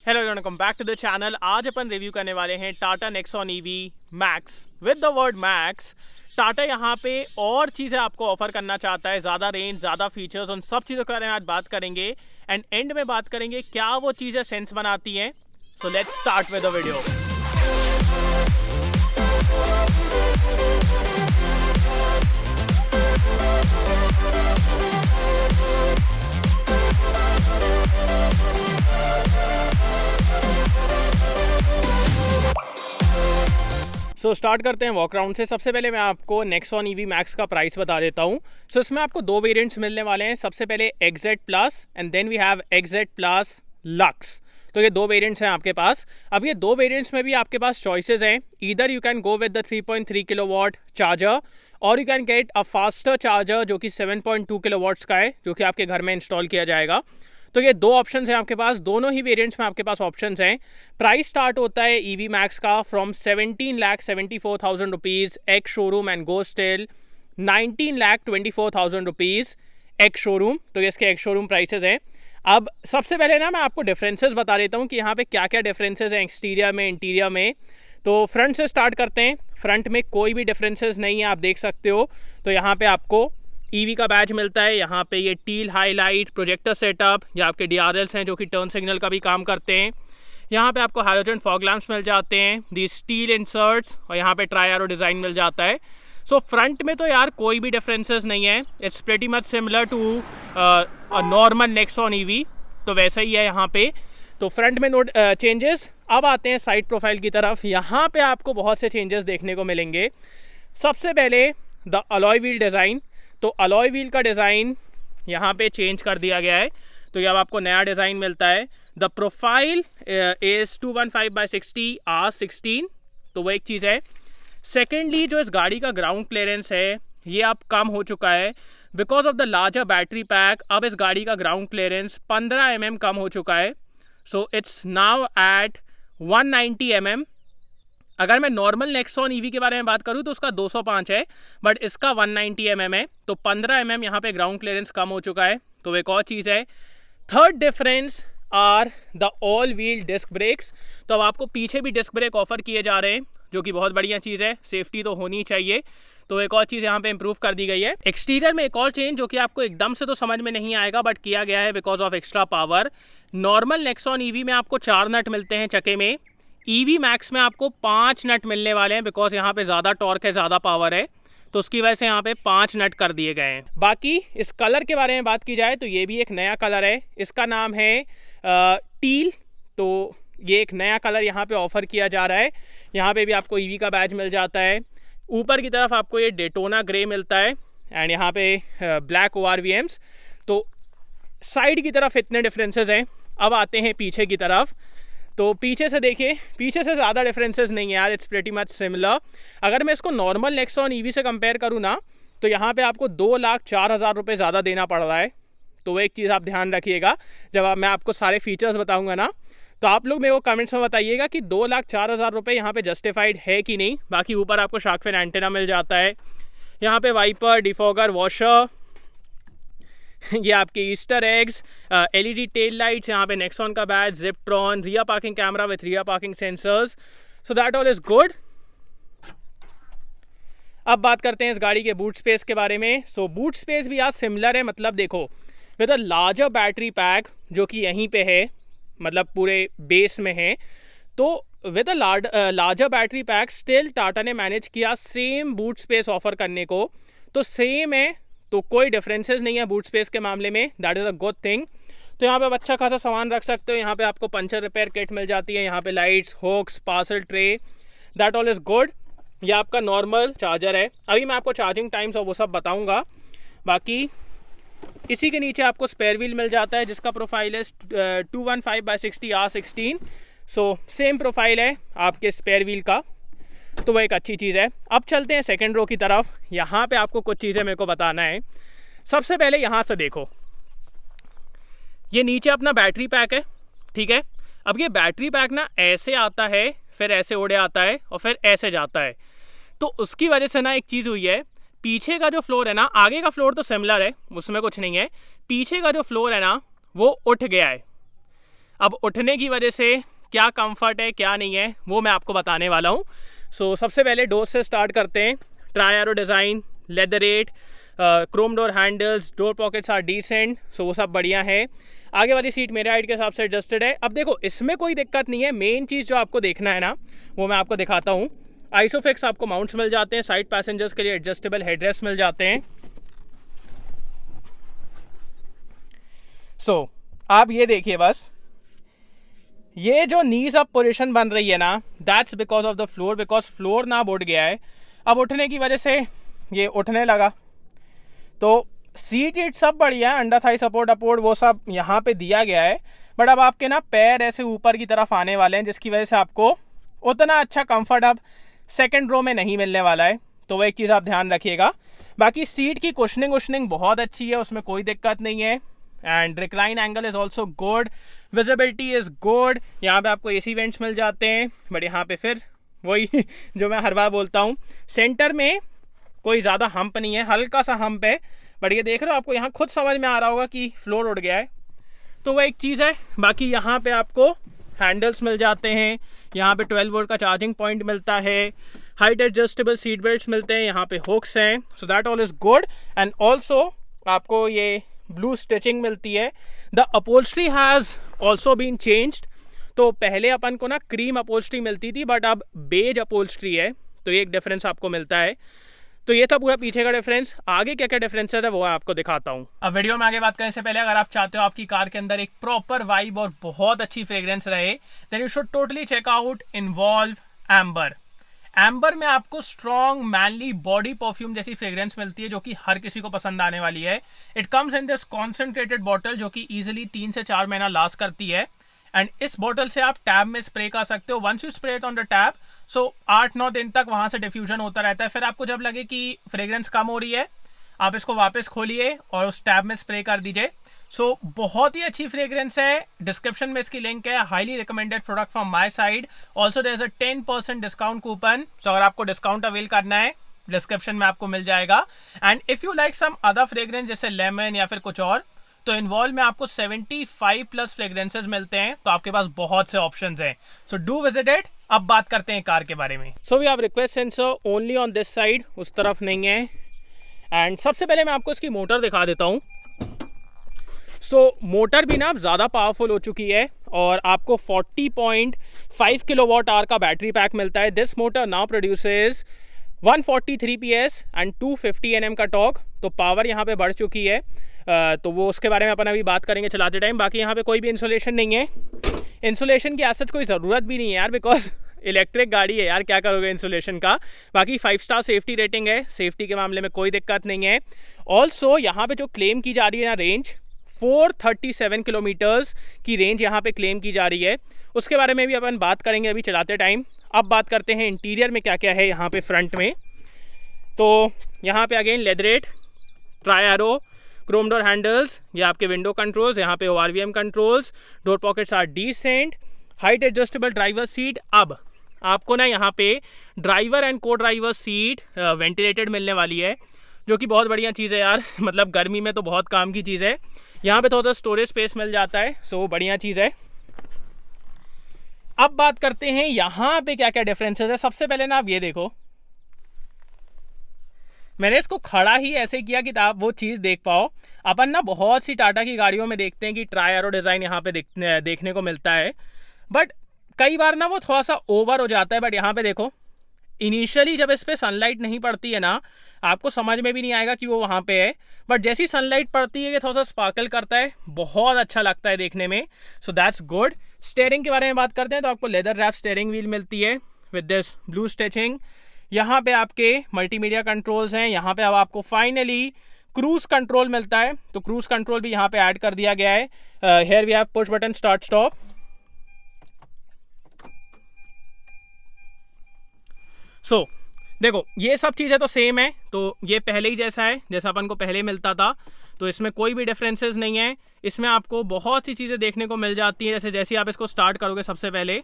Hello welcome back to the channel. आज अपन review करने वाले हैं Tata Nexon EV Max. With the word Max, Tata यहाँ पे और चीज़ें आपको ऑफर करना चाहता है, ज़्यादा रेंज, ज़्यादा फीचर्स, उन सब चीज़ों के बारे में आज बात करेंगे एंड एंड में बात करेंगे क्या वो चीज़ें सेंस बनाती हैं। So let's start with the video. Start करते हैं वॉक राउंड से। सबसे पहले मैं आपको नेक्सॉन ईवी मैक्स का प्राइस बता देता हूँ। इसमें आपको दो वेरिएंट्स मिलने वाले हैं। सबसे पहले XZ plus and then we have XZ plus lux. तो ये दो वेरिएंट्स हैं आपके पास। अब ये दो वेरिएंट्स में भी आपके पास चॉइसेस हैं। Either you can go with the 3.3 kilowatt charger और you can get a faster charger जो कि 7.2 किलोवाट्स का है, जो कि आपके घर में इंस्टॉल किया जाएगा। तो ये दो ऑप्शंस हैं आपके पास, दोनों ही वेरिएंट्स में आपके पास ऑप्शंस हैं। प्राइस स्टार्ट होता है ईवी मैक्स का from 17,74,000 rupees ex showroom and goes till 19,24,000 rupees ex showroom. तो ये इसके एक्स शोरूम प्राइसेस हैं। अब सबसे पहले ना मैं आपको डिफरेंसेस बता देता हूँ कि यहाँ पे क्या क्या डिफरेंसेस हैं एक्सटीरियर में, इंटीरियर में। तो फ्रंट से स्टार्ट करते हैं। फ्रंट में कोई भी डिफरेंसेस नहीं है, आप देख सकते हो। तो यहाँ पे आपको ईवी का बैज मिलता है। यहाँ पे ये टील हाईलाइट प्रोजेक्टर सेटअप, या आपके DRLs हैं जो कि टर्न सिग्नल का भी काम करते हैं। यहाँ पे आपको हैलोजन फॉग लैम्प्स मिल जाते हैं, दी स्टील इंसर्ट्स, और यहाँ पे ट्राई एरो डिज़ाइन मिल जाता है। सो फ्रंट में तो यार कोई भी डिफरेंसेस नहीं है। It's pretty much similar to a normal Nexon EV, तो वैसा ही है यहाँ पे। तो फ्रंट में नोट चेंजेस। अब आते हैं साइड प्रोफाइल की तरफ। यहाँ पे आपको बहुत से चेंजेस देखने को मिलेंगे। सबसे पहले द अलॉय व्हील डिज़ाइन। तो अलॉय व्हील का डिज़ाइन यहाँ पे चेंज कर दिया गया है। तो ये अब आपको नया डिज़ाइन मिलता है। The profile is 215/60 R16। तो वो एक चीज़ है। सेकेंडली जो इस गाड़ी का ग्राउंड क्लियरेंस है ये अब कम हो चुका है because of the larger battery pack. अब इस गाड़ी का ग्राउंड क्लियरेंस 15 mm कम हो चुका है। So it's now at 190 mm। अगर मैं नॉर्मल नेक्सॉन ईवी के बारे में बात करूँ तो उसका 205 है, बट इसका 190 mm है। तो 15 mm यहाँ पे ग्राउंड क्लियरेंस कम हो चुका है। तो एक और चीज़ है। Third difference are the all wheel disc brakes. तो अब आपको पीछे भी डिस्क ब्रेक ऑफर किए जा रहे हैं, जो कि बहुत बढ़िया चीज़ है। सेफ्टी तो होनी चाहिए। तो एक और चीज़ यहाँ पे इंप्रूव कर दी गई है। एक्सटीरियर में एक और चेंज जो कि आपको एकदम से तो समझ में नहीं आएगा, बट किया गया है because of extra power. Normal Nexon EV में आपको 4 नट मिलते हैं चके में। ईवी मैक्स में आपको 5 नट मिलने वाले हैं बिकॉज यहाँ पे ज़्यादा टॉर्क है, ज़्यादा पावर है, तो उसकी वजह से यहाँ पे 5 नट कर दिए गए हैं। बाकी इस कलर के बारे में बात की जाए तो ये भी एक नया कलर है। इसका नाम है टील। तो ये एक नया कलर यहाँ पे ऑफर किया जा रहा है। यहाँ पे भी आपको ईवी का बैज मिल जाता है। ऊपर की तरफ आपको ये डेटोना ग्रे मिलता है एंड यहाँ पे ब्लैक ORVMs। तो साइड की तरफ इतने डिफरेंसेस हैं। अब आते हैं पीछे की तरफ। तो पीछे से देखिए, पीछे से ज़्यादा डिफरेंसेस नहीं है यार, इट्स प्रेटी मच सिमिलर। अगर मैं इसको नॉर्मल नेक्सॉन ईवी से कंपेयर करूँ ना, तो यहाँ पे आपको 2,04,000 रुपये ज़्यादा देना पड़ रहा है। तो वो एक चीज़ आप ध्यान रखिएगा। जब मैं आपको सारे फीचर्स बताऊँगा ना, तो आप लोग मेरे को कमेंट्स में बताइएगा कि 2,04,000 रुपये यहाँ पे जस्टिफाइड है कि नहीं। बाकी ऊपर आपको शार्क फिन एंटेना मिल जाता है। यहाँ पे वाइपर, डिफॉगर, वॉशर, ये आपके Easter eggs, LED tail lights, यहाँ पे नेक्सॉन का badge, Ziptron, rear parking camera with rear parking sensors. So that all is good. अब बात करते हैं इस गाड़ी के बूट स्पेस के बारे में। सो बूट स्पेस भी आज सिमिलर है। मतलब देखो, with a larger battery pack जो कि यहीं पे है, मतलब पूरे बेस में है, तो with a larger battery pack still Tata ने मैनेज किया सेम बूट स्पेस ऑफर करने को। तो सेम है, तो कोई डिफरेंसेस नहीं है बूट स्पेस के मामले में। That is a good thing. तो यहाँ पे आप अच्छा खासा सामान रख सकते हो। यहाँ पे आपको पंचर रिपेयर किट मिल जाती है। यहाँ पे lights, hooks, parcel tray, that all is good. ये आपका नॉर्मल चार्जर है। अभी मैं आपको चार्जिंग टाइम्स और वो सब बताऊँगा। बाकी इसी के नीचे आपको स्पेयर व्हील मिल जाता है जिसका प्रोफाइल है 215/60 R16। सो सेम प्रोफाइल है आपके स्पेयर व्हील का, तो वो एक अच्छी चीज़ है। अब चलते हैं सेकंड रो की तरफ। यहाँ पे आपको कुछ चीज़ें मेरे को बताना है। सबसे पहले यहाँ से देखो, ये नीचे अपना बैटरी पैक है, ठीक है। अब ये बैटरी पैक ना ऐसे आता है, फिर ऐसे उड़े आता है और फिर ऐसे जाता है। तो उसकी वजह से ना एक चीज़ हुई है, पीछे का जो फ्लोर है ना, आगे का फ्लोर तो सिमिलर है, उसमें कुछ नहीं है। पीछे का जो फ्लोर है ना वो उठ गया है। अब उठने की वजह से क्या कंफर्ट है क्या नहीं है वो मैं आपको बताने वाला हूँ। सो सबसे पहले डोर से स्टार्ट करते हैं। Tri arrow design, leatherette, chrome door handles, door pockets are decent, so वो सब बढ़िया है। आगे वाली सीट मेरे हाइट के हिसाब से एडजस्टेड है। अब देखो इसमें कोई दिक्कत नहीं है, मेन चीज़ जो आपको देखना है ना वो मैं आपको दिखाता हूँ। आइसोफिक्स आपको माउंट्स मिल जाते हैं, साइड पैसेंजर्स के लिए एडजस्टेबल हेडरेस्ट मिल जाते हैं। सो आप ये देखिए बस, ये जो नीज अप पोजीशन बन रही है ना, that's because of the floor, because floor ना उठ गया है। अब उठने की वजह से ये उठने लगा। तो सीट ईट सब बढ़िया है, अंडर थाई सपोर्ट अपोर्ट वो सब यहाँ पे दिया गया है, बट अब आपके ना पैर ऐसे ऊपर की तरफ आने वाले हैं जिसकी वजह से आपको उतना अच्छा कंफर्ट अब सेकंड रो में नहीं मिलने वाला है। तो वो एक चीज़ आप ध्यान रखिएगा। बाकी सीट की कुशनिंग बहुत अच्छी है, उसमें कोई दिक्कत नहीं है। And recline angle is also good, visibility is good. यहाँ पे आपको एसी वेंट्स मिल जाते हैं, बट यहाँ पे फिर वही जो मैं हर बार बोलता हूँ, सेंटर में कोई ज़्यादा हम्प नहीं है, हल्का सा हम्प है, बट ये देख रहे हो आपको यहाँ खुद समझ में आ रहा होगा कि फ्लोर उड़ गया है। तो वो एक चीज़ है। बाकी यहाँ पे आपको हैंडल्स मिल जाते हैं, यहाँ पे 12 वोल्ट का चार्जिंग पॉइंट मिलता है, हाइट एडजस्टेबल सीट बेल्ट्स मिलते हैं, यहाँ पे हुक्स हैं, so that all is good. And also आपको ये ब्लू स्टिचिंग मिलती है। The upholstery has also been changed. तो पहले अपन को ना क्रीम अपहोल्स्ट्री मिलती थी, बट अब बेज अपहोल्स्ट्री है, तो ये एक डिफरेंस आपको मिलता है। तो ये था पूरा पीछे का डिफरेंस। आगे क्या क्या डिफरेंसेस है वो मैं आपको दिखाता हूँ। अब वीडियो में आगे बात करने से पहले, अगर आप चाहते हो आपकी कार के अंदर एक प्रॉपर वाइब और बहुत अच्छी फ्रेग्रेंस रहे, then you should totally check out involve amber. Amber में आपको स्ट्रॉन्ग मैनली बॉडी परफ्यूम जैसी फ्रेग्रेंस मिलती है जो कि हर किसी को पसंद आने वाली है। It comes in this concentrated bottle जो कि इजिली 3 से 4 महीना लास्ट करती है। एंड इस बॉटल से आप टैब में स्प्रे कर सकते हो। Once you spray it on the tab, so 8-9 दिन तक वहां से डिफ्यूजन होता रहता है। फिर आपको जब लगे कि फ्रेग्रेंस कम हो रही है, आप इसको वापस खोलिए और उस टैब में स्प्रे कर दीजिए। सो बहुत ही अच्छी फ्रेग्रेंस है। डिस्क्रिप्शन में इसकी लिंक है, highly recommended product from my side. Also there is a 10% discount coupon, so अगर आपको डिस्काउंट अवेल करना है डिस्क्रिप्शन में आपको मिल जाएगा। And if you like some other fragrance जैसे लेमन या फिर कुछ और, तो इन्वॉल्व में आपको 75+ फ्रेग्रेंसेस मिलते हैं, तो आपके पास बहुत से ऑप्शंस हैं। So do visit it. अब बात करते हैं कार के बारे में। So we have request sensor only on this side, उस तरफ नहीं है। एंड सबसे पहले मैं आपको इसकी मोटर दिखा देता हूँ। सो मोटर भी ना ज़्यादा पावरफुल हो चुकी है और आपको 40.5 किलोवाट आवर का बैटरी पैक मिलता है। This motor now produces 143 PS and 250 Nm का टॉर्क। तो पावर यहाँ पे बढ़ चुकी है, तो वो उसके बारे में अपन अभी बात करेंगे चलाते टाइम। बाकी यहाँ पे कोई भी इंसुलेशन नहीं है, इंसुलेशन की ऐसा कोई ज़रूरत भी नहीं है यार, बिकॉज इलेक्ट्रिक गाड़ी है यार, क्या करोगे इंसुलेशन का। बाकी 5 स्टार सेफ्टी रेटिंग है, सेफ्टी के मामले में कोई दिक्कत नहीं है। ऑल्सो यहाँ पे जो क्लेम की जा रही है ना रेंज, 437 किलोमीटर्स की रेंज यहाँ पे क्लेम की जा रही है। उसके बारे में भी अपन बात करेंगे अभी चलाते टाइम। अब बात करते हैं इंटीरियर में क्या क्या है यहाँ पे फ्रंट में। तो यहाँ पे again leatherette, tri arrow, chrome door handles, ये आपके विंडो कंट्रोल्स, यहाँ पे ORVM controls, door pockets are decent, height adjustable driver seat. अब आपको ना यहाँ पे driver and co driver seat ventilated मिलने वाली है, जो कि बहुत बढ़िया चीज़ है यार। मतलब गर्मी में तो बहुत काम की चीज़ है। यहाँ पे थोड़ा सा स्टोरेज स्पेस मिल जाता है, सो बढ़िया चीज़ है। अब बात करते हैं यहाँ पे क्या क्या डिफरेंसेस है। सबसे पहले ना आप ये देखो, मैंने इसको खड़ा ही ऐसे किया कि आप वो चीज़ देख पाओ। अपन ना बहुत सी टाटा की गाड़ियों में देखते हैं कि ट्राई एरो डिज़ाइन यहाँ पे देखने को मिलता है, बट कई बार ना वो थोड़ा सा ओवर हो जाता है। बट यहाँ पे देखो, इनिशियली जब इस पर सनलाइट नहीं पड़ती है ना, आपको समझ में भी नहीं आएगा कि वो वहाँ पे है, बट जैसी सनलाइट पड़ती है कि थोड़ा सा स्पार्कल करता है, बहुत अच्छा लगता है देखने में। So that's good. स्टीयरिंग के बारे में बात करते हैं तो आपको लेदर रैप स्टीयरिंग व्हील मिलती है विद दिस ब्लू स्टिचिंग। यहाँ पे आपके मल्टीमीडिया कंट्रोल्स हैं। यहाँ पे अब आपको फाइनली क्रूज कंट्रोल मिलता है, तो क्रूज कंट्रोल भी यहाँ पे ऐड कर दिया गया है। Here we have push button start stop. So देखो, ये सब चीज़ें तो सेम है, तो ये पहले ही जैसा है जैसा अपन को पहले मिलता था, तो इसमें कोई भी डिफरेंसेस नहीं है। इसमें आपको बहुत सी चीज़ें देखने को मिल जाती हैं, जैसे जैसे आप इसको स्टार्ट करोगे सबसे पहले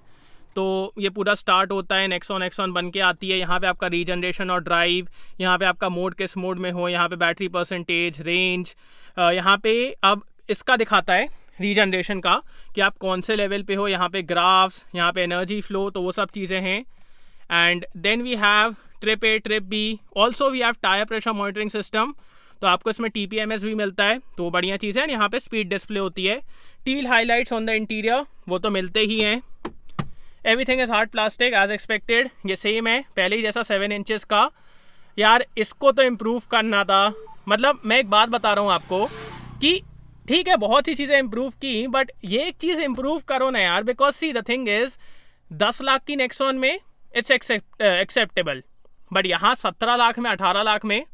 तो ये पूरा स्टार्ट होता है, नेक्सॉन बन के आती है। यहाँ पे आपका रीजनरेशन और ड्राइव, यहाँ पे आपका मोड किस मोड में हो, यहाँ पे बैटरी परसेंटेज, रेंज, यहाँ पे अब इसका दिखाता है रीजनरेशन का कि आप कौन से लेवल पे हो, यहाँ पे ग्राफ्स, यहाँ पे एनर्जी फ्लो, तो वो सब चीज़ें हैं. And then we have trip A, trip B, also we have tyre pressure monitoring system. तो आपको इसमें TPMS भी मिलता है, तो बढ़िया चीज़ है. यहाँ पे स्पीड डिस्प्ले होती है. Teal highlights on the interior, वो तो मिलते ही हैं. Everything is hard plastic as expected. ये सेम है पहले ही जैसा 7 इंचेस का. यार इसको तो इम्प्रूव करना था. मतलब मैं एक बात बता रहा हूँ आपको कि ठीक है बहुत सी चीज़ें इम्प्रूव की, बट ये एक चीज़ इम्प्रूव करो ना यार. Because see the thing is 10 lakh की नेक्सॉन में इट्स एक्सेप्टेबल, बट यहाँ 17 लाख में, 18 लाख में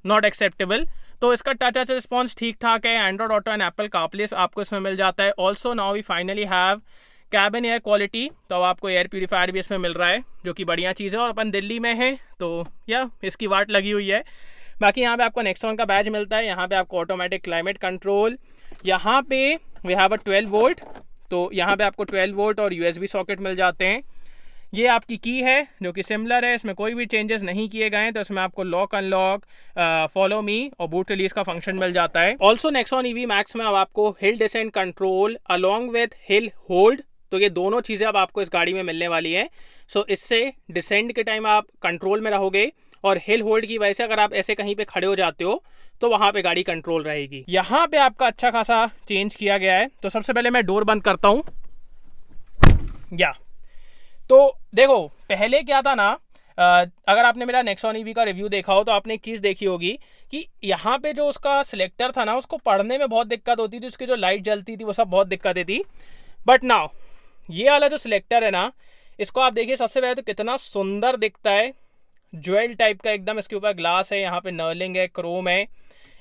नॉट एक्सेप्टेबल. तो इसका टच रिस्पॉन्स ठीक ठाक है. Android Auto and Apple CarPlay आपको इसमें मिल जाता है. Also now we finally have cabin air quality. तो आपको एयर प्यूरीफायर भी इसमें मिल रहा है, जो कि बढ़िया चीज़ है. और अपन दिल्ली में है तो या इसकी वाट लगी हुई है. बाकी यहाँ पे आपको नेक्सॉन का बैज मिलता है. यहाँ पे आपको ऑटोमेटिक क्लाइमेट कंट्रोल. यहाँ पे वी हैव अ 12 वोल्ट. तो यहाँ पे आपको 12 वोल्ट और USB सॉकेट मिल जाते हैं. ये आपकी की है जो कि सिमिलर है, इसमें कोई भी चेंजेस नहीं किए गए हैं. तो इसमें आपको लॉक अनलॉक, फॉलो मी और बूट रिलीज का फंक्शन मिल जाता है. ऑल्सो नेक्सॉन EV मैक्स में अब आपको hill descent control along with hill hold, तो ये दोनों चीज़ें अब आपको इस गाड़ी में मिलने वाली हैं. सो इससे डिसेंट के टाइम आप कंट्रोल में रहोगे, और हिल होल्ड की वजह से अगर आप ऐसे कहीं पे खड़े हो जाते हो तो वहाँ पे गाड़ी कंट्रोल रहेगी. यहाँ पे आपका अच्छा खासा चेंज किया गया है. तो सबसे पहले मैं डोर बंद करता हूँ. या तो देखो पहले क्या था ना, अगर आपने मेरा नेक्सॉन EV का रिव्यू देखा हो तो आपने एक चीज़ देखी होगी कि यहाँ पे जो उसका सिलेक्टर था ना, उसको पढ़ने में बहुत दिक्कत होती थी. उसकी जो लाइट जलती थी वो सब बहुत दिक्कतें थी. बट नाउ ये वाला जो सिलेक्टर है ना, इसको आप देखिए सबसे पहले तो कितना सुंदर दिखता है. ज्वेल टाइप का एकदम. इसके ऊपर ग्लास है, यहाँ पे नर्लिंग है, क्रोम है,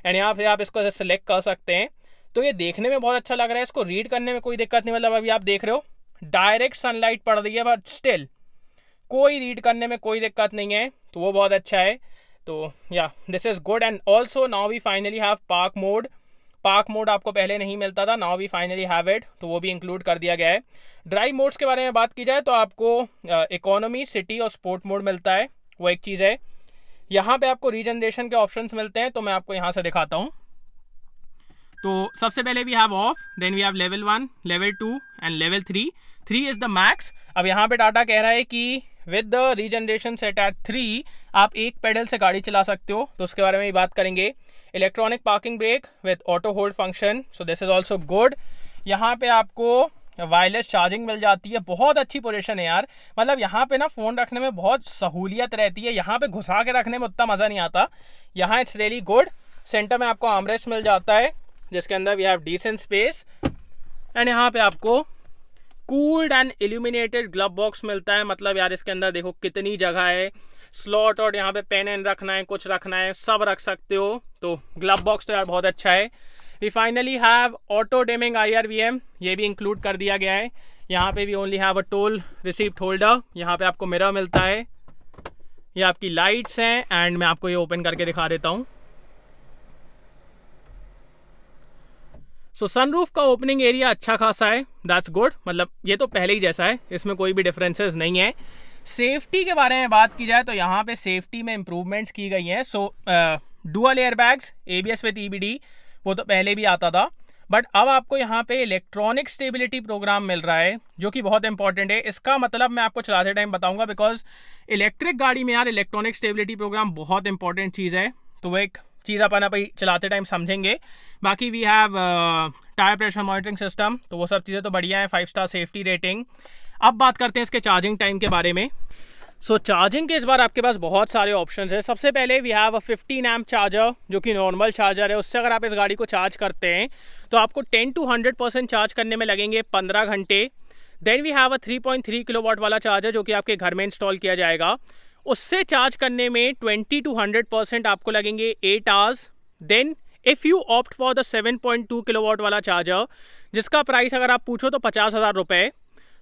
एंड यहाँ पे आप इसको सेलेक्ट कर सकते हैं. तो ये देखने में बहुत अच्छा लग रहा है. इसको रीड करने में कोई दिक्कत नहीं. मतलब अभी आप देख रहे हो डायरेक्ट सनलाइट पड़ रही है, बट स्टिल कोई रीड करने में कोई दिक्कत नहीं है. तो वो बहुत अच्छा है. तो yeah this is good. And also now we finally have park mode. Park mode आपको पहले नहीं मिलता था, now we finally have it. तो वो भी इंक्लूड कर दिया गया है. ड्राइव मोड्स के बारे में बात की जाए तो आपको इकोनॉमी, सिटी और स्पोर्ट मोड मिलता है. वो एक चीज़ है. यहाँ पे आपको रीजनरेशन के ऑप्शंस मिलते हैं, तो मैं आपको यहाँ से दिखाता हूँ. तो सबसे पहले we have off, then we have level 1, level 2 and level 3. 3 is the max. अब यहाँ पे टाटा कह रहा है कि with the regeneration set at 3 आप एक पेडल से गाड़ी चला सकते हो. तो उसके बारे में भी बात करेंगे. Electronic parking brake with auto hold function, so this is also good. यहाँ पे आपको वायरलेस चार्जिंग मिल जाती है. बहुत अच्छी पोजीशन है यार. मतलब यहाँ पे ना फ़ोन रखने में बहुत सहूलियत रहती है. यहाँ पे घुसा के रखने में उतना मज़ा नहीं आता. यहाँ इट्स रियली गुड. सेंटर में आपको आर्मरेस्ट मिल जाता है, जिसके अंदर we have decent space. And यहाँ पे आपको cooled and illuminated glove box मिलता है. मतलब यार इसके अंदर देखो कितनी जगह है. स्लॉट और यहाँ पे पेन एन रखना है, कुछ रखना है, सब रख सकते हो. तो ग्लव बॉक्स तो यार बहुत अच्छा है. We finally have auto dimming IRVM, ये भी इंक्लूड कर दिया गया है. यहाँ पे भी only have a toll receipt holder. यहाँ पे आपको मिरर मिलता है. ये आपकी लाइट्स हैं. एंड मैं आपको ये ओपन करके दिखा देता हूँ. सो सनरूफ का ओपनिंग एरिया अच्छा खासा है. That's good. मतलब ये तो पहले ही जैसा है, इसमें कोई भी डिफरेंसेस नहीं है. सेफ्टी के बारे में बात की जाए तो यहाँ पे सेफ्टी में इंप्रूवमेंट्स की गई हैं. So dual airbags, ABS with EBD, वो तो पहले भी आता था. बट अब आपको यहाँ पे इलेक्ट्रॉनिक स्टेबिलिटी प्रोग्राम मिल रहा है, जो कि बहुत इंपॉर्टेंट है. इसका मतलब मैं आपको चलाते टाइम बताऊंगा, बिकॉज इलेक्ट्रिक गाड़ी में यार इलेक्ट्रॉनिक स्टेबिलिटी प्रोग्राम बहुत इंपॉर्टेंट चीज़ है. तो वो एक चीज़ अपन चलाते टाइम समझेंगे. बाकी we have tyre pressure monitoring system, तो वो सब चीज़ें तो बढ़िया है. 5 स्टार सेफ्टी रेटिंग. अब बात करते हैं इसके चार्जिंग टाइम के बारे में. सो चार्जिंग के इस बार आपके पास बहुत सारे ऑप्शंस हैं. सबसे पहले we have a 15 amp charger, जो कि नॉर्मल चार्जर है. उससे अगर आप इस गाड़ी को चार्ज करते हैं तो आपको 10 to 100% चार्ज करने में लगेंगे 15 घंटे. Then we have a 3.3 kilowatt वाला चार्जर, जो कि आपके घर में इंस्टॉल किया जाएगा. उससे चार्ज करने में 20 to 100% आपको लगेंगे 8 hours. Then if you opt for the 7.2 kilowatt वाला चार्जर, जिसका प्राइस अगर आप पूछो तो 50,000 रुपये.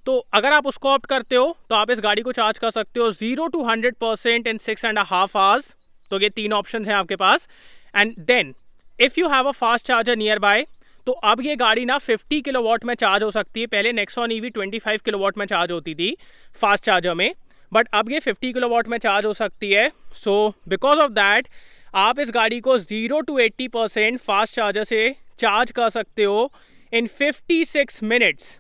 तो अगर आप उसको ऑप्ट करते हो तो आप इस गाड़ी को चार्ज कर सकते हो 0 to 100% इन 6.5 आवर्स. तो ये 3 ऑप्शन हैं आपके पास. And then if you have a fast charger nearby, तो अब ये गाड़ी ना 50 किलोवाट में चार्ज हो सकती है. पहले नेक्सॉन EV 25 किलोवाट में चार्ज होती थी फास्ट चार्जर में, बट अब ये 50 किलोवाट में चार्ज हो सकती है. सो बिकॉज ऑफ दैट आप इस गाड़ी को 0 to 80% फास्ट चार्जर से चार्ज कर सकते हो इन 56 मिनट्स।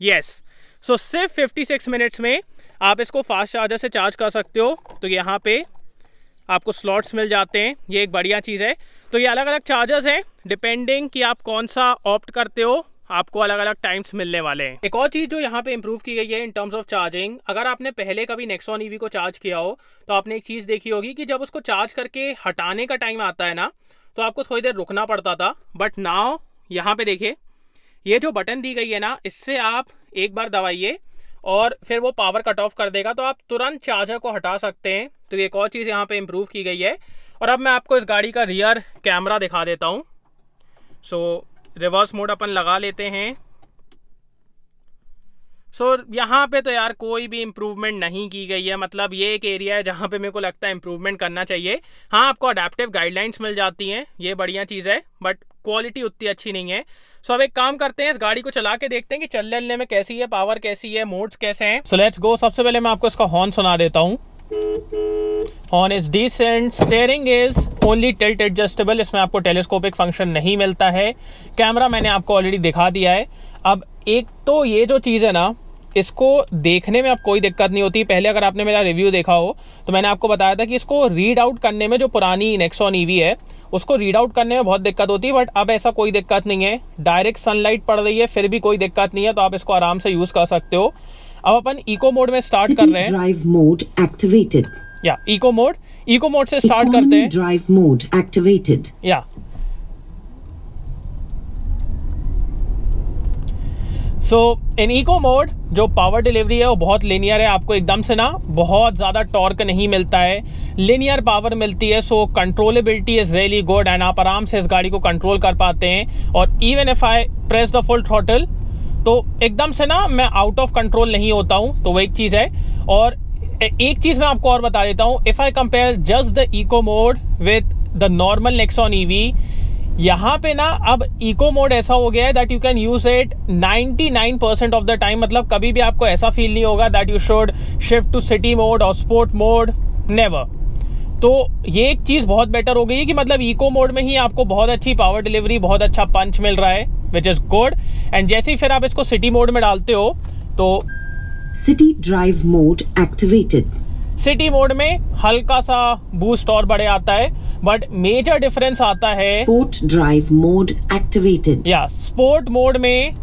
यस, सो सिर्फ 56 मिनट्स में आप इसको फास्ट चार्जर से चार्ज कर सकते हो। तो यहाँ पे आपको स्लॉट्स मिल जाते हैं, ये एक बढ़िया चीज़ है। तो ये अलग अलग चार्जर्स हैं, डिपेंडिंग कि आप कौन सा ऑप्ट करते हो, आपको अलग अलग टाइम्स मिलने वाले हैं। एक और चीज़ जो यहाँ पे इंप्रूव की गई है इन टर्म्स ऑफ चार्जिंग, अगर आपने पहले कभी नेक्सॉन ईवी को चार्ज किया हो तो आपने एक चीज़ देखी होगी कि जब उसको चार्ज करके हटाने का टाइम आता है ना, तो आपको थोड़ी देर रुकना पड़ता था। बट नाउ यहाँ पे देखिए, ये जो बटन दी गई है ना, इससे आप एक बार दबाइए और फिर वो पावर कट ऑफ कर देगा, तो आप तुरंत चार्जर को हटा सकते हैं। तो एक और चीज़ यहाँ पे इम्प्रूव की गई है। और अब मैं आपको इस गाड़ी का रियर कैमरा दिखा देता हूँ। सो रिवर्स मोड अपन लगा लेते हैं। सो यहाँ पे तो यार कोई भी इम्प्रूवमेंट नहीं की गई है, मतलब ये एक एरिया है जहाँ पे मेरे को लगता है इम्प्रूवमेंट करना चाहिए। हाँ, आपको अडेप्टिव गाइडलाइंस मिल जाती हैं, ये बढ़िया चीज़ है, बट क्वालिटी उतनी अच्छी नहीं है। सो अब एक काम करते हैं, इस गाड़ी को चला के देखते हैं कि चलने में कैसी है, पावर कैसी है, मोड्स कैसे हैं। So let's go. सबसे पहले मैं आपको इसका हॉर्न सुना देता हूँ। Horn is decent, steering is only tilt adjustable, इसमें आपको टेलीस्कोपिक फंक्शन नहीं मिलता है। कैमरा मैंने आपको ऑलरेडी दिखा दिया है। अब एक तो ये जो चीज़ है ना, इसको देखने में अब कोई दिक्कत नहीं होती। पहले अगर आपने मेरा रिव्यू देखा हो तो मैंने आपको बताया था कि इसको रीड आउट करने में, जो पुरानी नेक्सॉन ईवी है उसको रीड आउट करने में बहुत दिक्कत होती है, बट अब ऐसा कोई दिक्कत नहीं है। डायरेक्ट सनलाइट पड़ रही है फिर भी कोई दिक्कत नहीं है, तो आप इसको आराम से यूज़ कर सकते हो। अब अपन इको मोड में स्टार्ट कर रहे हैं। Drive mode activated. या इको मोड से स्टार्ट करते हैं। Drive mode activated. या सो इन इको मोड जो पावर डिलीवरी है वो बहुत लिनियर है, आपको एकदम से ना बहुत ज़्यादा टॉर्क नहीं मिलता है, लिनियर पावर मिलती है। So controllability is really good and आप आराम से इस गाड़ी को कंट्रोल कर पाते हैं। और even if I press the full throttle तो एकदम से ना मैं आउट ऑफ कंट्रोल नहीं होता हूँ, तो वो एक चीज़ है। और एक चीज़ मैं आपको और बता देता हूँ, if I compare just the eco mode with the normal Nexon EV, यहाँ पे ना अब इको मोड ऐसा हो गया है that you can use it 99% of the time. मतलब कभी भी आपको ऐसा फील नहीं होगा that you should shift to city mode और स्पोर्ट मोड, नेवर। तो ये एक चीज़ बहुत बेटर हो गई है कि मतलब इको मोड में ही आपको बहुत अच्छी पावर डिलीवरी, बहुत अच्छा पंच मिल रहा है, विच इज़ गुड। एंड जैसे ही फिर आप इसको सिटी मोड में डालते हो तो city drive mode activated. City mode में हल्का सा बूस्ट और बढ़े आता है, बट मेजर डिफरेंस आता है स्पोर्ट ड्राइव मोड एक्टिवेटेड। या स्पोर्ट मोड में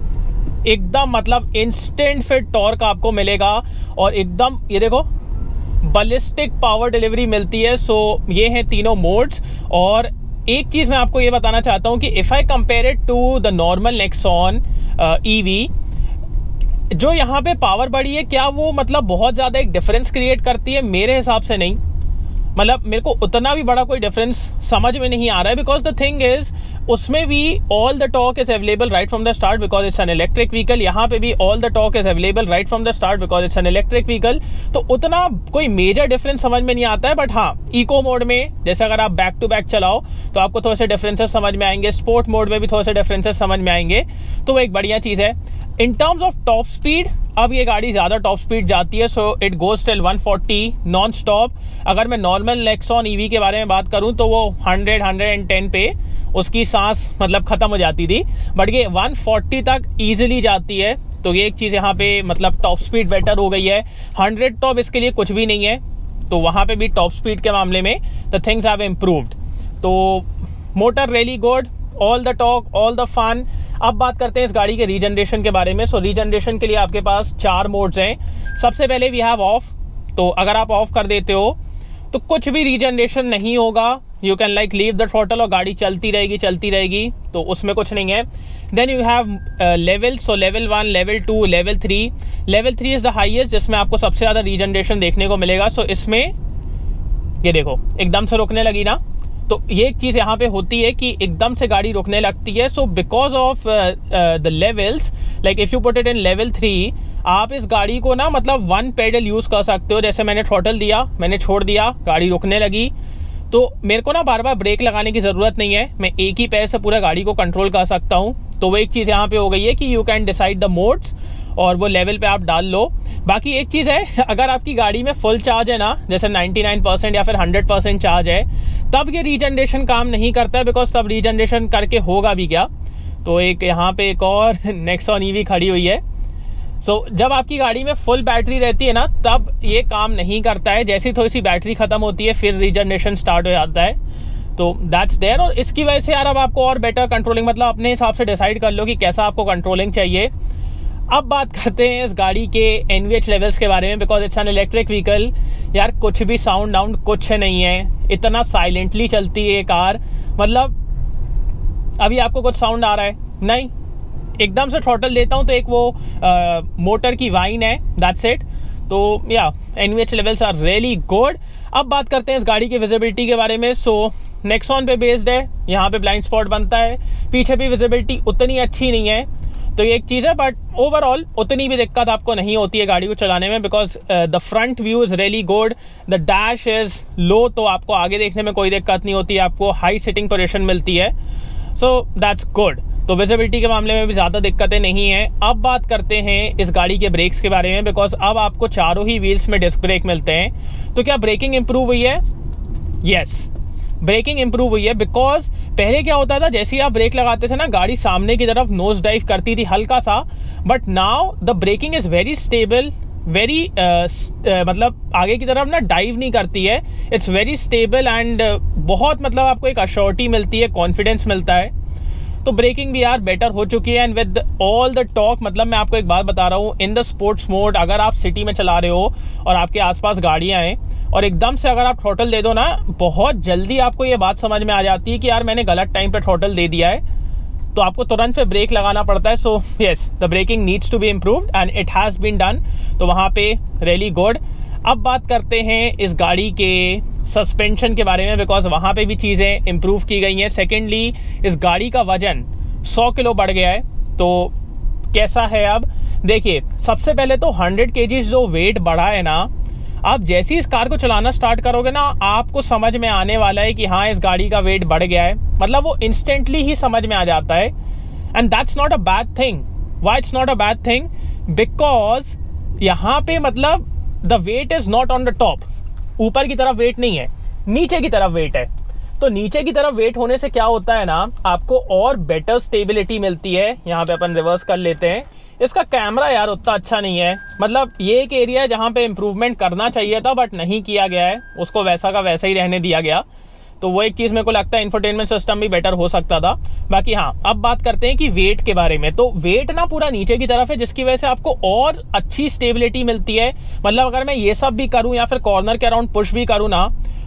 एकदम मतलब इंस्टेंट फिट टॉर्क आपको मिलेगा और एकदम ये देखो बलिस्टिक पावर डिलीवरी मिलती है। सो ये हैं तीनों मोड्स। और एक चीज़ मैं आपको ये बताना चाहता हूँ कि if I compare it to the normal Nexon EV, जो यहाँ पे पावर बढ़ी है, क्या वो मतलब बहुत ज़्यादा एक डिफरेंस क्रिएट करती है? मेरे हिसाब से नहीं। मतलब मेरे को उतना भी बड़ा कोई डिफरेंस समझ में नहीं आ रहा है, बिकॉज द थिंग इज उसमें भी all the torque is available right from the start because it's an electric vehicle. यहाँ पे भी all the torque is available right from the start because it's an electric vehicle. तो उतना कोई major difference समझ में नहीं आता है। बट हाँ, इको मोड में जैसे अगर आप बैक टू बैक चलाओ तो आपको थोड़े से डिफरेंसेस समझ में आएंगे, स्पोर्ट मोड में भी थोड़े से डिफरेंसेस समझ में आएंगे, तो वो एक बढ़िया चीज़ है। In terms of top speed, अब ये गाड़ी ज़्यादा टॉप स्पीड जाती है, so it goes till 140 non stop. अगर मैं नॉर्मल नेक्सॉन ईवी के बारे में बात करूं तो वो 100-110 पे उसकी सांस मतलब ख़त्म हो जाती थी, बट ये 140 तक ईजिली जाती है। तो ये एक चीज़ यहाँ पे मतलब टॉप स्पीड बेटर हो गई है। 100 टॉप इसके लिए कुछ भी नहीं है, तो वहाँ पे भी टॉप स्पीड के मामले में द थिंग्स हैव इम्प्रूव्ड। तो motor really good, all the torque, all the fun. अब बात करते हैं इस गाड़ी के रीजनरेशन के बारे में। सो रीजनरेशन के लिए आपके पास 4 मोड्स हैं। सबसे पहले वी हैव ऑफ। तो अगर आप ऑफ कर देते हो तो कुछ भी रीजनरेशन नहीं होगा, you can like leave the throttle और गाड़ी चलती रहेगी, तो उसमें कुछ नहीं है। Then you have level. So level 1, level 2, level 3। Level 3 is the highest, जिसमें आपको सबसे ज़्यादा रीजनरेशन देखने को मिलेगा। सो इसमें ये देखो एकदम से रुकने लगी ना, तो ये एक चीज़ यहाँ पे होती है कि एकदम से गाड़ी रुकने लगती है। So because of the levels, like if you put it in level 3, आप इस गाड़ी को ना मतलब 1 पेडल यूज़ कर सकते हो। जैसे मैंने थ्रॉटल दिया, मैंने छोड़ दिया, गाड़ी रुकने लगी, तो मेरे को ना बार बार ब्रेक लगाने की ज़रूरत नहीं है, मैं एक ही पैर से पूरा गाड़ी को कंट्रोल कर सकता हूँ। तो वो एक चीज़ यहाँ पे हो गई है कि you can decide the modes और वो लेवल पे आप डाल लो। बाकी एक चीज़ है, अगर आपकी गाड़ी में फुल चार्ज है ना, जैसे 99% या फिर 100% चार्ज है, तब ये रीजनरेशन काम नहीं करता है, बिकॉज तब रीजनरेशन करके होगा भी क्या। तो एक यहाँ पे एक और नेक्सॉन ईवी खड़ी हुई है। सो जब आपकी गाड़ी में फुल बैटरी रहती है ना, तब ये काम नहीं करता है। जैसे थोड़ी सी बैटरी ख़त्म होती है फिर रीजनरेशन स्टार्ट हो जाता है। तो दैट्स देयर। और इसकी वजह से यार अब आपको और बेटर कंट्रोलिंग, मतलब अपने हिसाब से डिसाइड कर लो कि कैसा आपको कंट्रोलिंग चाहिए। अब बात करते हैं इस गाड़ी के NVH लेवल्स के बारे में, because it's an electric vehicle. यार कुछ भी साउंड डाउन कुछ नहीं है, इतना साइलेंटली चलती है ये कार। मतलब अभी आपको कुछ साउंड आ रहा है? नहीं। एकदम से थ्रॉटल देता हूँ तो एक वो मोटर की वाइन है, दैट्स इट। तो yeah NVH levels are really good. अब बात करते हैं इस गाड़ी की विजिबिलिटी के बारे में। सो नेक्सॉन पे बेस्ड है, यहाँ पे ब्लाइंड स्पॉट बनता है, पीछे भी विजिबिलिटी उतनी अच्छी नहीं है, तो ये एक चीज़ है। बट ओवरऑल उतनी भी दिक्कत आपको नहीं होती है गाड़ी को चलाने में, because the front view is really good, the dash is low, तो आपको आगे देखने में कोई दिक्कत नहीं होती है, आपको हाई सिटिंग पोजीशन मिलती है। So that's good. तो विजिबिलिटी के मामले में भी ज़्यादा दिक्कतें नहीं हैं। अब बात करते हैं इस गाड़ी के ब्रेक्स के बारे में, बिकॉज अब आपको चारों ही व्हील्स में डिस्क ब्रेक मिलते हैं। तो क्या ब्रेकिंग इंप्रूव हुई है? यस, ब्रेकिंग इंप्रूव हुई है। बिकॉज पहले क्या होता था, जैसे ही आप ब्रेक लगाते थे ना, गाड़ी सामने की तरफ नोज डाइव करती थी हल्का सा, but now the breaking is very stable, very मतलब आगे की तरफ ना डाइव नहीं करती है, इट्स वेरी स्टेबल एंड बहुत मतलब आपको एक अश्योरिटी मिलती है, कॉन्फिडेंस मिलता है। तो ब्रेकिंग भी यार बेटर हो चुकी है। And with all the talk, मतलब मैं आपको एक बात बता रहा हूँ, इन द स्पोर्ट्स मोड अगर आप सिटी में चला रहे हो और आपके आसपास गाड़ियाँ हैं और एकदम से अगर आप थ्रॉटल दे दो ना, बहुत जल्दी आपको ये बात समझ में आ जाती है कि यार मैंने गलत टाइम पे थ्रॉटल दे दिया है, तो आपको तुरंत पे ब्रेक लगाना पड़ता है। So yes, the braking needs to be improved and it has been done, तो वहाँ पे रियली गुड। अब बात करते हैं इस गाड़ी के सस्पेंशन के बारे में, बिकॉज वहाँ पे भी चीज़ें इम्प्रूव की गई हैं। सेकेंडली, इस गाड़ी का वजन 100 किलो बढ़ गया है। तो कैसा है अब देखिए, सबसे पहले तो 100 kg जो वेट बढ़ा है ना, आप जैसे ही इस कार को चलाना स्टार्ट करोगे ना, आपको समझ में आने वाला है कि हाँ इस गाड़ी का वेट बढ़ गया है। मतलब वो इंस्टेंटली ही समझ में आ जाता है। And that's not a bad thing. Why it's not a bad thing? Because यहाँ पे मतलब the weight is not on the top, ऊपर की तरफ वेट नहीं है, नीचे की तरफ वेट है। तो नीचे की तरफ वेट होने से क्या होता है ना, आपको और बेटर स्टेबिलिटी मिलती है। यहाँ पे अपन रिवर्स कर लेते हैं। इसका कैमरा यार उतना अच्छा नहीं है, मतलब ये एक एरिया है जहाँ पे इम्प्रूवमेंट करना चाहिए था बट नहीं किया गया है, उसको वैसा का वैसा ही रहने दिया गया। तो वो एक चीज़ मेरे को लगता है, इंफोटेनमेंट सिस्टम भी बेटर हो सकता था। बाकी हाँ, अब बात करते हैं कि वेट के बारे में। तो वेट ना पूरा नीचे की तरफ है, जिसकी वजह से आपको और अच्छी स्टेबिलिटी मिलती है। मतलब अगर मैं ये सब भी करूँ या फिर कॉर्नर के अराउंड पुश भी करूँ ना,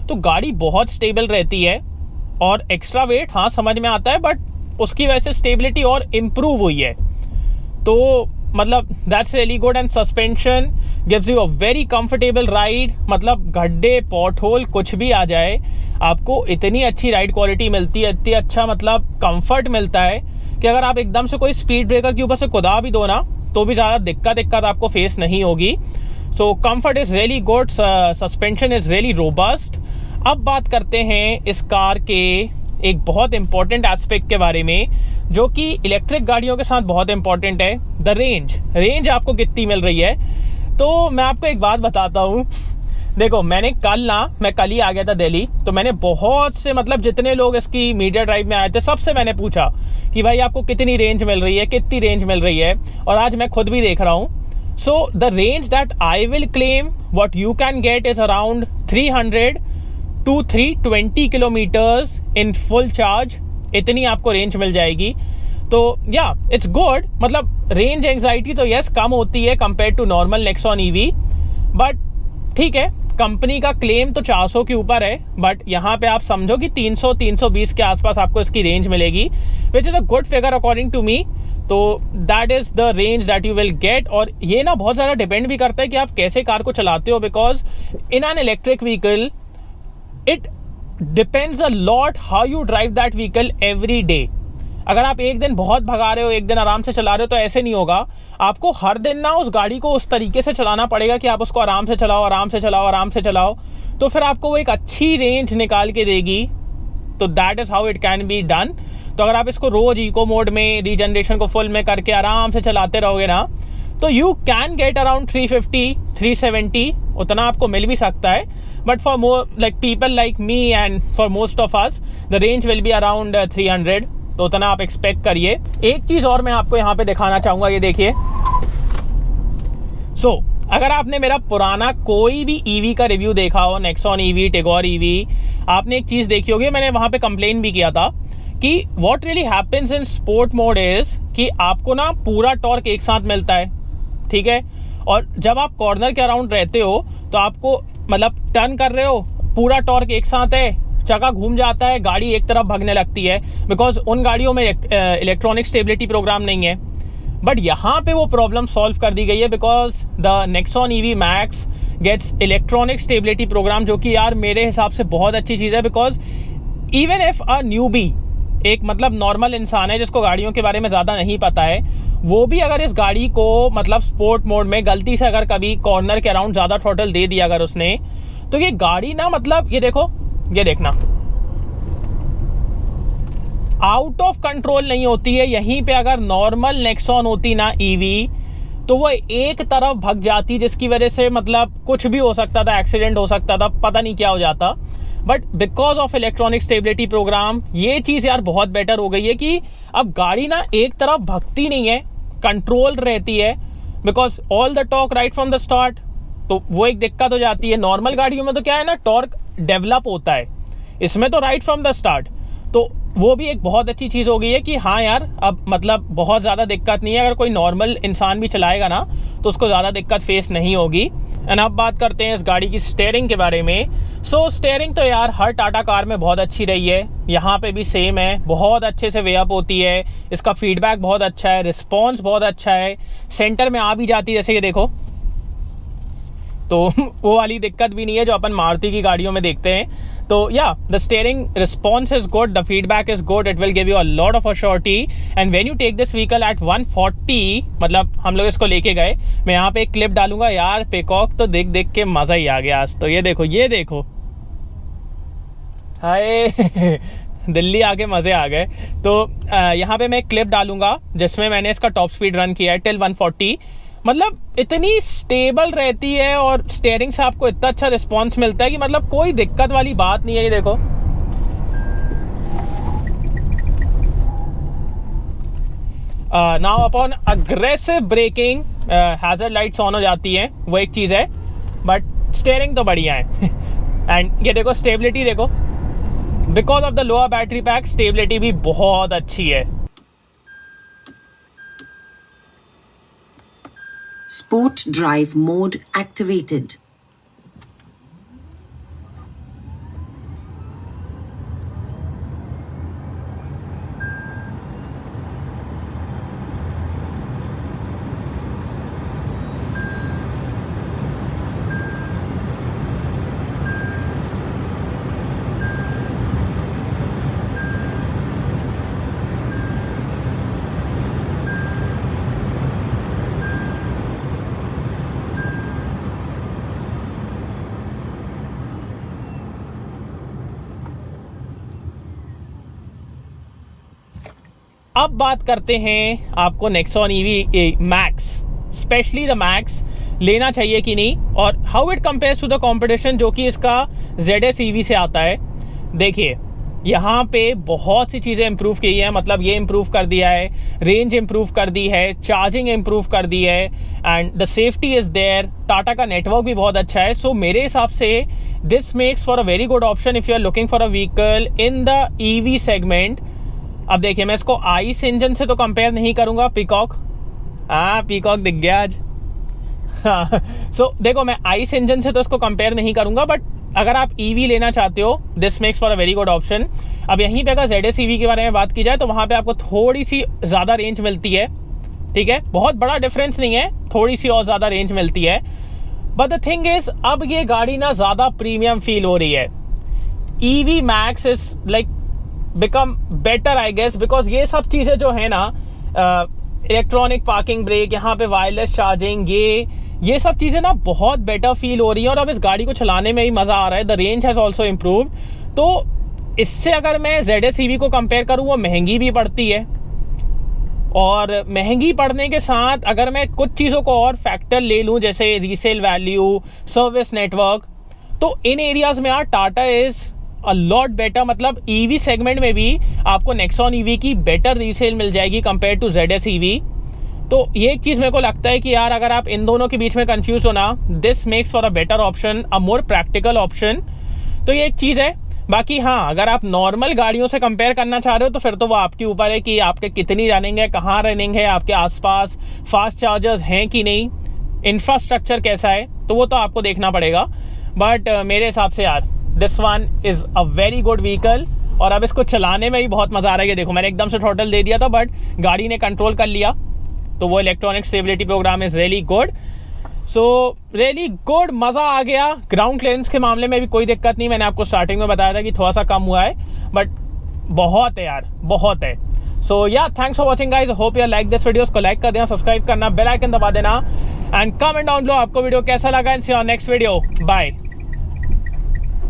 तो गाड़ी बहुत स्टेबल रहती है। और एक्स्ट्रा वेट हाँ समझ में आता है, बट उसकी वजह से स्टेबिलिटी और इम्प्रूव हुई है। तो मतलब that's really good. And suspension gives you a very comfortable ride. मतलब गड्ढे पॉट होल कुछ भी आ जाए, आपको इतनी अच्छी राइड क्वालिटी मिलती है, इतनी अच्छा मतलब कंफर्ट मिलता है कि अगर आप एकदम से कोई स्पीड ब्रेकर के ऊपर से कुदा भी दो ना, तो भी ज़्यादा दिक्कत आपको फेस नहीं होगी। So comfort is really good, suspension is really robust. अब बात करते हैं इस कार के एक बहुत इंपॉर्टेंट एस्पेक्ट के बारे में, जो कि इलेक्ट्रिक गाड़ियों के साथ बहुत इंपॉर्टेंट है, द रेंज आपको कितनी मिल रही है। तो मैं आपको एक बात बताता हूँ। देखो मैं कल ही आ गया था दिल्ली, तो मैंने बहुत से मतलब जितने लोग इसकी मीडिया ड्राइव में आए थे, सबसे मैंने पूछा कि भाई आपको कितनी रेंज मिल रही है, और आज मैं खुद भी देख रहा हूँ। So the range that I will claim what you can get is around 300 to 320 kilometres in full charge, इतनी आपको रेंज मिल जाएगी। तो या इट्स गुड। मतलब रेंज एंग्जाइटी तो यस कम होती है compare to normal Nexon EV, but ठीक है, कंपनी का क्लेम तो 400 के ऊपर है, बट यहाँ पे आप समझो कि 300-320 के आसपास आपको इसकी रेंज मिलेगी, which is a good figure according to me. तो that is the range that you will get. और ये ना बहुत ज़्यादा डिपेंड भी करता है कि आप कैसे कार को चलाते हो, because in an electric vehicle it depends a lot how you drive that vehicle every day. अगर आप एक दिन बहुत भगा रहे हो, एक दिन आराम से चला रहे हो, तो ऐसे नहीं होगा। आपको हर दिन ना उस गाड़ी को उस तरीके से चलाना पड़ेगा कि आप उसको आराम से चलाओ, तो फिर आपको वो एक अच्छी रेंज निकाल के देगी। तो that is how it can be done. तो अगर आप इसको रोज इको मोड में रीजनरेशन को फुल में करके आराम से चलाते रहोगे ना, तो यू कैन गेट अराउंड 350-370, उतना आपको मिल भी सकता है। But for like people like me and for most of us, the range will be around 300 तो उतना आप एक्सपेक्ट करिए। एक चीज़ और मैं आपको यहाँ पे दिखाना चाहूँगा, ये देखिए। अगर आपने मेरा पुराना कोई भी ईवी का रिव्यू देखा हो, नेक्सॉन ईवी, टिगोर ईवी, आपने एक चीज़ देखी होगी, मैंने वहाँ पे कंप्लेन भी किया था कि what really happens in sport mode is कि आपको ना पूरा टॉर्क एक साथ मिलता है, ठीक है। और जब आप कॉर्नर के अराउंड रहते हो तो आपको मतलब टर्न कर रहे हो, पूरा टॉर्क एक साथ है, चक्का घूम जाता है, गाड़ी एक तरफ भागने लगती है, बिकॉज उन गाड़ियों में इलेक्ट्रॉनिक स्टेबिलिटी प्रोग्राम नहीं है। बट यहाँ पे वो प्रॉब्लम सॉल्व कर दी गई है, because the Nexon EV Max gets electronic stability program, जो कि यार मेरे हिसाब से बहुत अच्छी चीज़ है। Because even if a newbie, एक मतलब नॉर्मल इंसान है जिसको गाड़ियों के बारे में ज़्यादा नहीं पता है, वो भी अगर इस गाड़ी को मतलब स्पोर्ट मोड में गलती से अगर कभी कॉर्नर के अराउंड ज़्यादा थ्रॉटल दे दिया अगर उसने, तो ये गाड़ी ना मतलब ये देखो, ये देखना, आउट ऑफ कंट्रोल नहीं होती है। यहीं पे अगर नॉर्मल नेक्सॉन होती ना ईवी, तो वो एक तरफ भग जाती, जिसकी वजह से मतलब कुछ भी हो सकता था, एक्सीडेंट हो सकता था, पता नहीं क्या हो जाता। But because of electronic stability program ये चीज़ यार बहुत बेटर हो गई है कि अब गाड़ी ना एक तरफ भगती नहीं है, कंट्रोल रहती है, because all the torque right from the start. तो वो एक दिक्कत हो जाती है। नॉर्मल गाड़ियों में तो क्या है ना, टॉर्क डेवलप होता है, इसमें तो राइट फ्रॉम द स्टार्ट। तो वो भी एक बहुत अच्छी चीज़ हो गई है कि हाँ यार, अब मतलब बहुत ज़्यादा दिक्कत नहीं है। अगर कोई नॉर्मल इंसान भी चलाएगा ना तो उसको ज़्यादा दिक्कत फेस नहीं होगी। एंड अब बात करते हैं इस गाड़ी की स्टीयरिंग के बारे में। स्टीयरिंग तो यार हर टाटा कार में बहुत अच्छी रही है, यहाँ पे भी सेम है, बहुत अच्छे से वे अप होती है, इसका फीडबैक बहुत अच्छा है, रिस्पॉन्स बहुत अच्छा है, सेंटर में आ भी जाती है, जैसे ये देखो। तो वो वाली दिक्कत भी नहीं है जो अपन मारुति की गाड़ियों में देखते हैं। तो yeah the steering response is good, the feedback is good, it will give you a lot of assurity. And when you take this vehicle at 140, मतलब हम लोग इसको लेके गए, मैं यहाँ पे एक क्लिप डालूंगा यार, पिकॉक तो देख देख के मज़ा ही आ गया आज तो। ये देखो, ये देखो, हाय दिल्ली आके मज़े आ गए। तो यहाँ पे मैं एक क्लिप डालूंगा जिसमें मैंने इसका टॉप स्पीड रन किया है टिल 140। मतलब इतनी स्टेबल रहती है और स्टीयरिंग से आपको इतना अच्छा रिस्पॉन्स मिलता है कि मतलब कोई दिक्कत वाली बात नहीं है। ये देखो, now upon aggressive braking hazard lights on हो जाती हैं, वो एक चीज़ है, बट स्टीयरिंग तो बढ़िया है। एंड ये देखो, स्टेबिलिटी देखो, because of the lower battery pack stability भी बहुत अच्छी है। Sport drive mode activated. अब बात करते हैं आपको Nexon EV Max, specially the Max लेना चाहिए कि नहीं, और how it compares to the competition जो कि इसका ZS EV से आता है। देखिए, यहाँ पे बहुत सी चीज़ें इंप्रूव की है, मतलब ये इंप्रूव कर दिया है, रेंज इंप्रूव कर दी है, चार्जिंग इंप्रूव कर दी है, and the safety is there. Tata का नेटवर्क भी बहुत अच्छा है। सो मेरे हिसाब से this makes for a very good option if you are looking for a vehicle in the EV segment. अब देखिए, मैं इसको आइस इंजन से तो कंपेयर नहीं करूँगा, पीकॉक, हाँ पीकॉक दिख गया आज। सो देखो, मैं आइस इंजन से तो इसको कंपेयर नहीं करूँगा, बट अगर आप EV लेना चाहते हो, this makes for a very good option. अब यहीं पे अगर ZS EV के बारे में बात की जाए तो वहाँ पे आपको थोड़ी सी ज़्यादा रेंज मिलती है, ठीक है, बहुत बड़ा डिफरेंस नहीं है, थोड़ी सी और ज़्यादा रेंज मिलती है। बट द थिंग इज़, अब ये गाड़ी ना ज़्यादा प्रीमियम फील हो रही है। EV Max is like become better I guess, because ये सब चीज़ें जो है ना, इलेक्ट्रॉनिक पार्किंग ब्रेक, यहाँ पे वायरलेस चार्जिंग, ये सब चीज़ें ना बहुत बेटर फील हो रही हैं, और अब इस गाड़ी को चलाने में ही मज़ा आ रहा है। The range has also improved. तो इससे अगर मैं ZS EV को कंपेयर करूँ, वो महंगी भी पड़ती है, और महंगी पड़ने के साथ अगर मैं कुछ चीज़ों को और फैक्टर ले लूँ, जैसे रीसेल वैल्यू, सर्विस नेटवर्क, तो इन एरियाज़ में यार Tata is a lot better, मतलब ईवी सेगमेंट में भी आपको नेक्सॉन ईवी की बेटर रीसेल मिल जाएगी कंपेयर टू ZS ईवी। तो ये एक चीज़ मेरे को लगता है कि यार अगर आप इन दोनों के बीच में कंफ्यूज हो ना, this makes for a better option, a more practical option. तो ये एक चीज़ है। बाकी हाँ, अगर आप नॉर्मल गाड़ियों से कंपेयर करना चाह रहे हो तो फिर तो वो आपके ऊपर है कि आपके कितनी रनिंग है, कहाँ रनिंग है, आपके आसपास फास्ट चार्जर्स हैं कि नहीं, इंफ्रास्ट्रक्चर कैसा है, तो वो तो आपको देखना पड़ेगा। बट मेरे हिसाब से यार this one is a very good vehicle, और अब इसको चलाने में भी बहुत मज़ा आ रहा है। देखो मैंने एकदम से थ्रॉटल दे दिया था बट गाड़ी ने कंट्रोल कर लिया, तो वो electronic stability program is really good. So really good, मज़ा आ गया। ग्राउंड क्लियरेंस के मामले में भी कोई दिक्कत नहीं, मैंने आपको स्टार्टिंग में बताया था कि थोड़ा सा कम हुआ है, बट बहुत है यार, बहुत है। सो या thanks for watching guys, hope you like this videos को लाइक कर देना, सब्सक्राइब करना, बेल आइकन दबा देना, एंड कमेंट डाउन लो आपको वीडियो कैसा लगा। And see you on next video, bye.